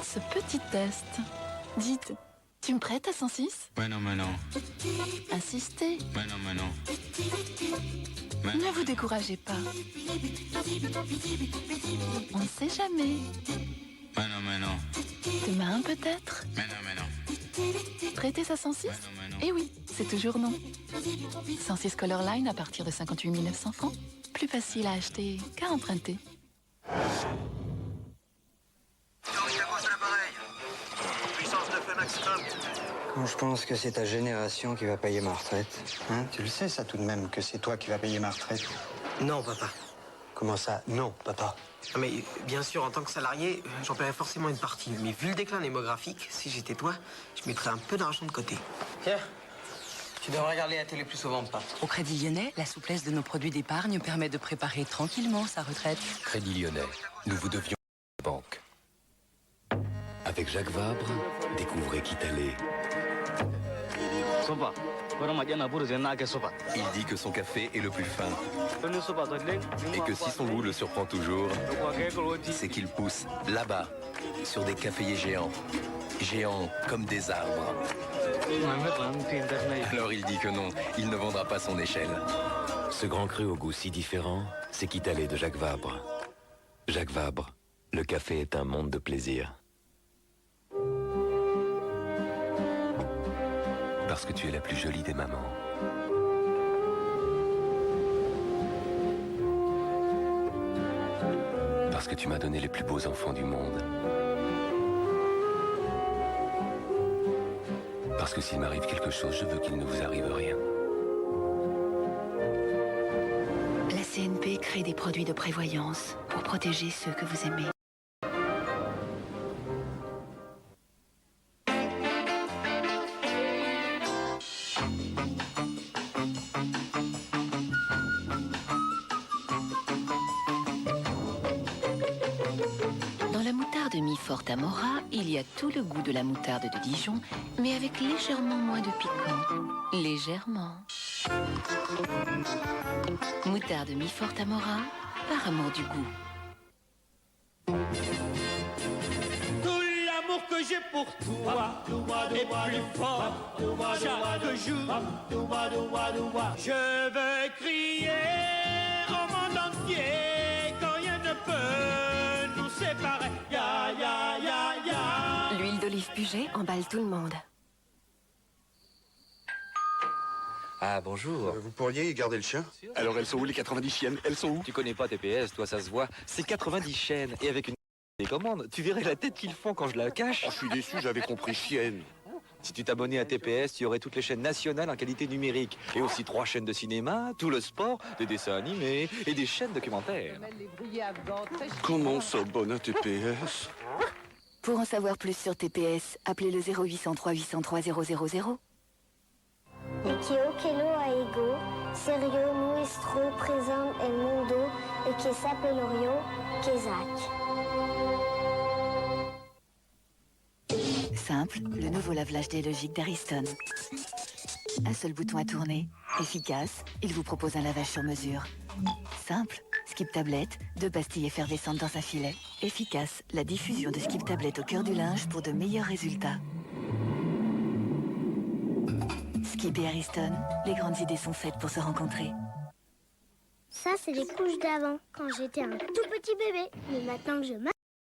ce petit test. Dites, tu me prêtes à 106? Mais non. Insistez. Mais non. Ne vous découragez pas. On ne sait jamais. Mais non. Demain peut-être. Mais non. Prêtez à 106? Mais non. Eh oui, c'est toujours non. 106 Colorline à partir de 58 900 francs. Plus facile à acheter qu'à emprunter. Puissance de feu maximum. Quand je pense que c'est ta génération qui va payer ma retraite. Hein, tu le sais ça tout de même, que c'est toi qui vas payer ma retraite. Non, papa. Comment ça? Non, papa. Non, mais bien sûr, en tant que salarié, j'en paierais forcément une partie. Mais vu le déclin démographique, si j'étais toi, je mettrais un peu d'argent de côté. Tiens, tu devrais regarder la télé plus souvent, papa. Au Crédit Lyonnais, la souplesse de nos produits d'épargne permet de préparer tranquillement sa retraite. Crédit Lyonnais, nous vous devions la banque. Avec Jacques Vabre, découvrez Kitale. Il dit que son café est le plus fin et que si son goût le surprend toujours, c'est qu'il pousse là-bas, sur des caféiers géants. Géants comme des arbres. Alors il dit que non, il ne vendra pas son échelle. Ce grand cru au goût si différent, c'est Kitale de Jacques Vabre. Jacques Vabre, le café est un monde de plaisir. Parce que tu es la plus jolie des mamans. Parce que tu m'as donné les plus beaux enfants du monde. Parce que s'il m'arrive quelque chose, je veux qu'il ne vous arrive rien. La CNP crée des produits de prévoyance pour protéger ceux que vous aimez. Dans la moutarde Mi-Forte Amora, il y a tout le goût de la moutarde de Dijon, mais avec légèrement moins de piquant. Légèrement. Moutarde Mi-Forte Amora, par amour du goût. Tout l'amour que j'ai pour toi est plus fort chaque jour. Je veux crier au monde entier quand rien ne peut nous séparer. Ya. L'huile d'olive Puget emballe tout le monde. Ah, bonjour. Vous pourriez garder le chien? Alors, elles sont où les 90 chiennes? Elles sont où? Tu connais pas TPS, toi, ça se voit. C'est 90 chiennes. Et avec une télécommande, tu verrais la tête qu'ils font quand je la cache. Oh, je suis déçu, j'avais compris chienne. Si tu t'abonnais à TPS, tu aurais toutes les chaînes nationales en qualité numérique. Et aussi 3 chaînes de cinéma, tout le sport, des dessins animés et des chaînes documentaires. Comment ça, bonne à TPS? Pour en savoir plus sur TPS, appelez le 0803 803 000. E que o que lo aigo, serio nuestro present el mundo, e que sapelorio, Kezak. Simple, le nouveau lave-linge délogique d'Ariston. Un seul bouton à tourner. Efficace, il vous propose un lavage sur mesure. Simple, Skip Tablette, 2 pastilles effervescentes dans un filet. Efficace, la diffusion de Skip Tablette au cœur du linge pour de meilleurs résultats. Skip et Ariston, les grandes idées sont faites pour se rencontrer. Ça, c'est les couches d'avant, quand j'étais un tout petit bébé. Mais maintenant que je marche,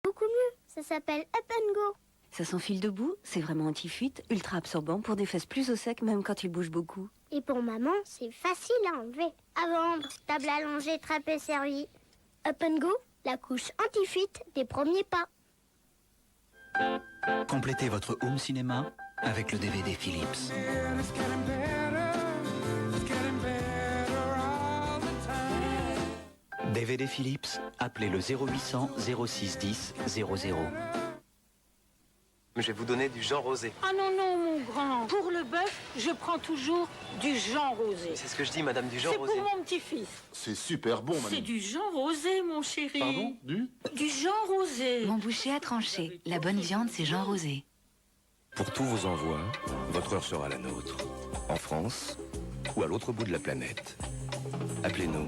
beaucoup mieux. Ça s'appelle Up and Go. Ça s'enfile debout, c'est vraiment anti-fuite, ultra absorbant pour des fesses plus au sec même quand il bouge beaucoup. Et pour maman, c'est facile à enlever. À vendre, table allongée, trapé servi. Up and Go, la couche anti-fuite des premiers pas. Complétez votre home cinéma avec le DVD Philips. DVD Philips, appelez le 0800 06 10 00. Mais je vais vous donner du Jean Rosé. Ah non, mon grand. Pour le bœuf, je prends toujours du Jean Rosé. C'est ce que je dis, madame, du Jean Rosé. C'est pour mon petit-fils. C'est super bon, madame. C'est du Jean Rosé, mon chéri. Pardon? Du Jean Rosé. Mon boucher a tranché. La bonne viande, c'est Jean Rosé. Pour tous vos envois, votre heure sera la nôtre. En France ou à l'autre bout de la planète. Appelez-nous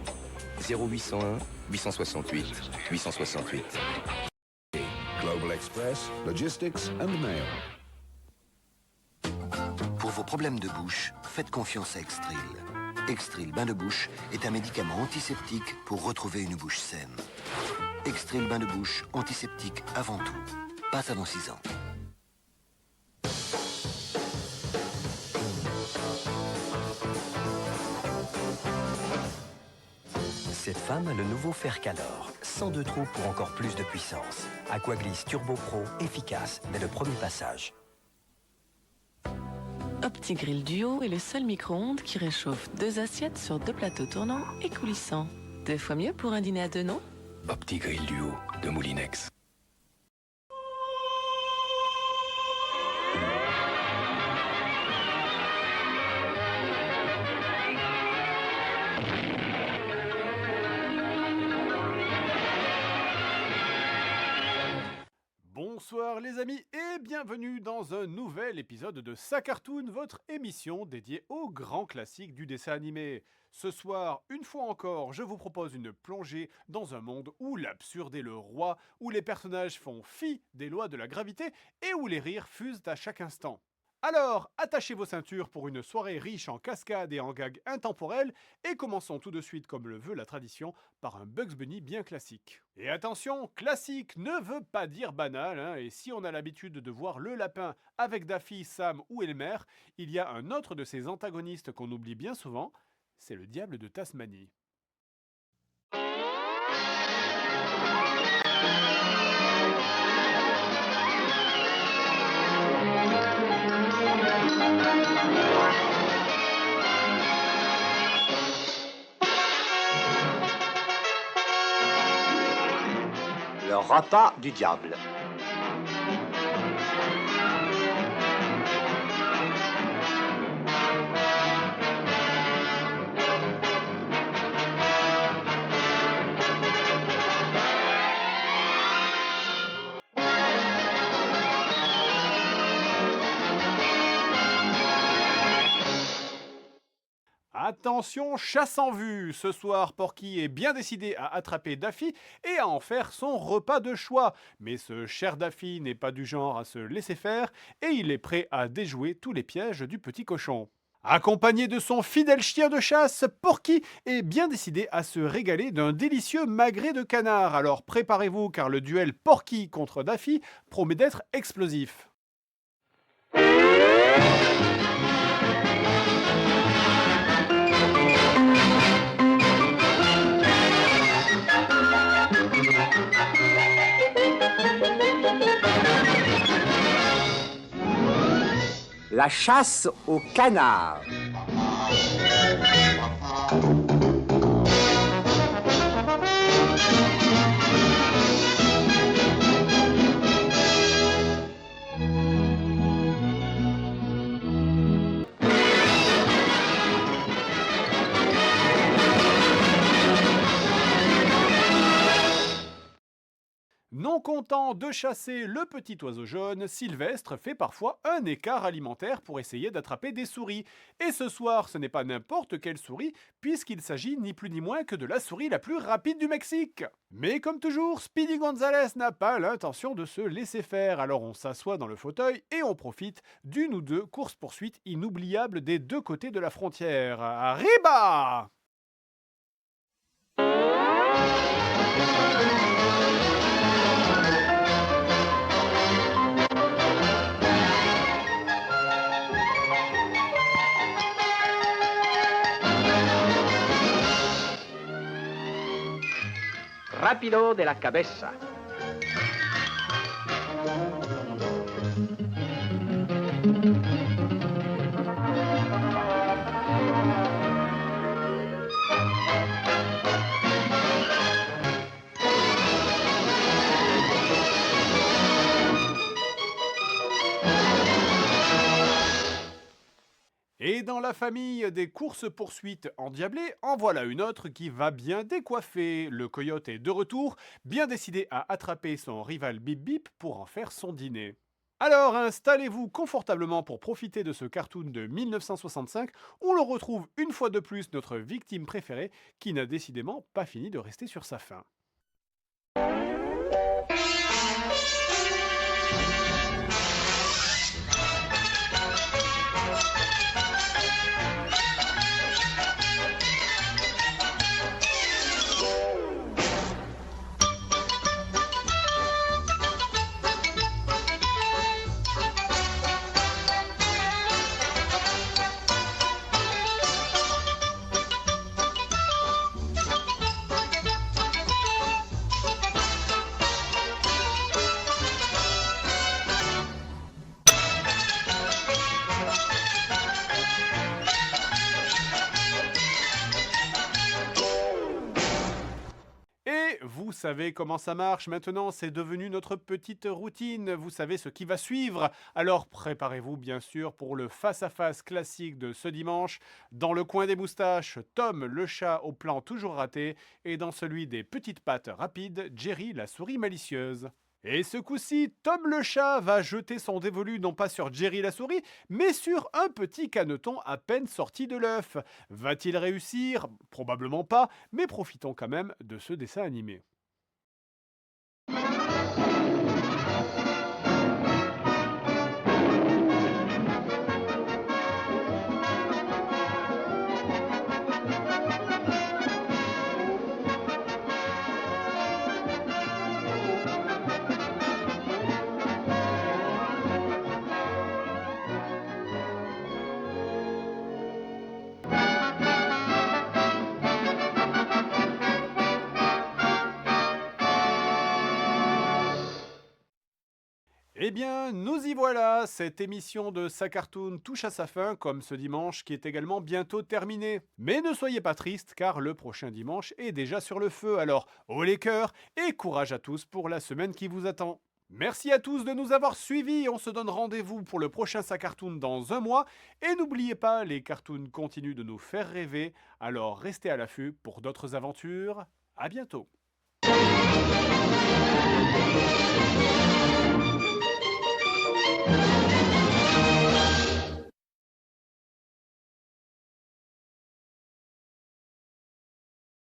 0801 868 868. Global Federal Express, Logistics and Mail. Pour vos problèmes de bouche, faites confiance à Extril. Extril Bain de Bouche est un médicament antiseptique pour retrouver une bouche saine. Extril Bain de Bouche, antiseptique avant tout. Pas avant 6 ans. Cette femme a le nouveau Fercalor. 102 trous pour encore plus de puissance. Aquaglisse Turbo Pro, efficace dès le premier passage. OptiGrill Duo est le seul micro-ondes qui réchauffe 2 assiettes sur 2 plateaux tournants et coulissants. 2 fois mieux pour un dîner à 2, non? OptiGrill Duo de Moulinex. Bonsoir les amis et bienvenue dans un nouvel épisode de Sa Cartoon, votre émission dédiée aux grands classiques du dessin animé. Ce soir, une fois encore, je vous propose une plongée dans un monde où l'absurde est le roi, où les personnages font fi des lois de la gravité et où les rires fusent à chaque instant. Alors, attachez vos ceintures pour une soirée riche en cascades et en gags intemporels et commençons tout de suite, comme le veut la tradition, par un Bugs Bunny bien classique. Et attention, classique ne veut pas dire banal, hein, et si on a l'habitude de voir le lapin avec Daffy, Sam ou Elmer, il y a un autre de ses antagonistes qu'on oublie bien souvent, c'est le diable de Tasmanie. Le repas du diable. Attention, chasse en vue! Ce soir, Porky est bien décidé à attraper Daffy et à en faire son repas de choix. Mais ce cher Daffy n'est pas du genre à se laisser faire et il est prêt à déjouer tous les pièges du petit cochon. Accompagné de son fidèle chien de chasse, Porky est bien décidé à se régaler d'un délicieux magret de canard. Alors préparez-vous car le duel Porky contre Daffy promet d'être explosif. La chasse au canard. Non content de chasser le petit oiseau jaune, Sylvestre fait parfois un écart alimentaire pour essayer d'attraper des souris. Et ce soir, ce n'est pas n'importe quelle souris, puisqu'il s'agit ni plus ni moins que de la souris la plus rapide du Mexique. Mais comme toujours, Speedy Gonzales n'a pas l'intention de se laisser faire, alors on s'assoit dans le fauteuil et on profite d'une ou deux courses-poursuites inoubliables des deux côtés de la frontière. Arriba! Rápido de la cabeza. Et dans la famille des courses-poursuites endiablées, en voilà une autre qui va bien décoiffer. Le coyote est de retour, bien décidé à attraper son rival Bip Bip pour en faire son dîner. Alors installez-vous confortablement pour profiter de ce cartoon de 1965 où l'on retrouve une fois de plus notre victime préférée qui n'a décidément pas fini de rester sur sa faim. savez comment ça marche maintenant, c'est devenu notre petite routine, vous savez ce qui va suivre. Alors préparez-vous bien sûr pour le face-à-face classique de ce dimanche. Dans le coin des moustaches, Tom le chat au plan toujours raté, et dans celui des petites pattes rapides, Jerry la souris malicieuse. Et ce coup-ci, Tom le chat va jeter son dévolu non pas sur Jerry la souris, mais sur un petit caneton à peine sorti de l'œuf. Va-t-il réussir? Probablement pas, mais profitons quand même de ce dessin animé. Eh bien, nous y voilà, cette émission de Sacartoon touche à sa fin, comme ce dimanche qui est également bientôt terminé. Mais ne soyez pas tristes, car le prochain dimanche est déjà sur le feu, alors haut les cœurs et courage à tous pour la semaine qui vous attend. Merci à tous de nous avoir suivis, on se donne rendez-vous pour le prochain Sacartoon dans un mois, et n'oubliez pas, les cartoons continuent de nous faire rêver, alors restez à l'affût pour d'autres aventures, à bientôt.